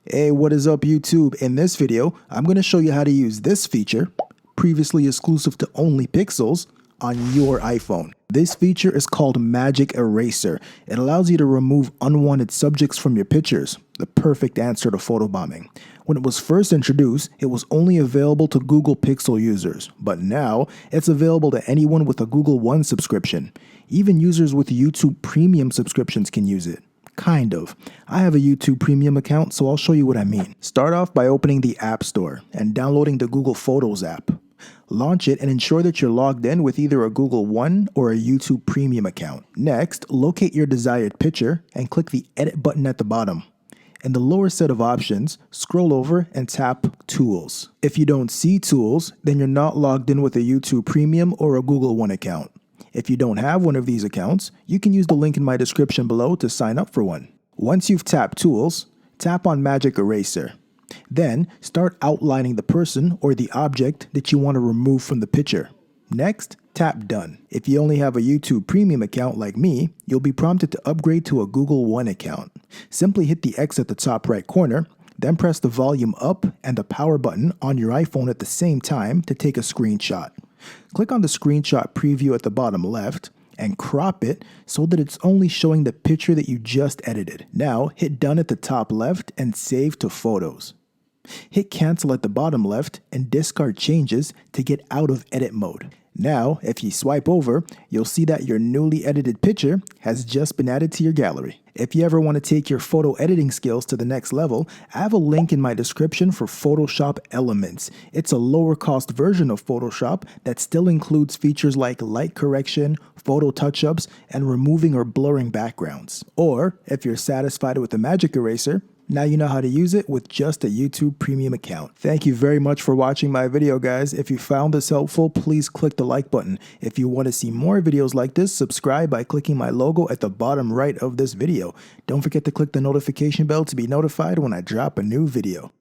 Hey, what is up YouTube? In this video, I'm going to show you how to use this feature, previously exclusive to only Pixels, on your iPhone. This feature is called Magic Eraser. It allows you to remove unwanted subjects from your pictures, the perfect answer to photobombing. When it was first introduced, it was only available to Google Pixel users, but now it's available to anyone with a Google One subscription. Even users with YouTube Premium subscriptions can use it. Kind of. I have a YouTube Premium account, so I'll show you what I mean. Start off by opening the App Store and downloading the Google Photos app. Launch it and ensure that you're logged in with either a Google One or a YouTube Premium account. Next, locate your desired picture and click the Edit button at the bottom. In the lower set of options, scroll over and tap Tools. If you don't see Tools, then you're not logged in with a YouTube Premium or a Google One account. If you don't have one of these accounts, you can use the link in my description below to sign up for one. Once you've tapped Tools, tap on Magic Eraser. Then, start outlining the person or the object that you want to remove from the picture. Next, tap Done. If you only have a YouTube Premium account like me, you'll be prompted to upgrade to a Google One account. Simply hit the X at the top right corner, then press the volume up and the power button on your iPhone at the same time to take a screenshot. Click on the screenshot preview at the bottom left and crop it so that it's only showing the picture that you just edited. Now hit Done at the top left and save to Photos. Hit Cancel at the bottom left and discard changes to get out of edit mode. Now, if you swipe over, you'll see that your newly edited picture has just been added to your gallery. If you ever want to take your photo editing skills to the next level, I have a link in my description for Photoshop Elements. It's a lower cost version of Photoshop that still includes features like light correction, photo touch-ups, and removing or blurring backgrounds. Or, if you're satisfied with the Magic Eraser, now you know how to use it with just a YouTube Premium account. Thank you very much for watching my video, guys. If you found this helpful, please click the like button. If you want to see more videos like this, subscribe by clicking my logo at the bottom right of this video. Don't forget to click the notification bell to be notified when I drop a new video.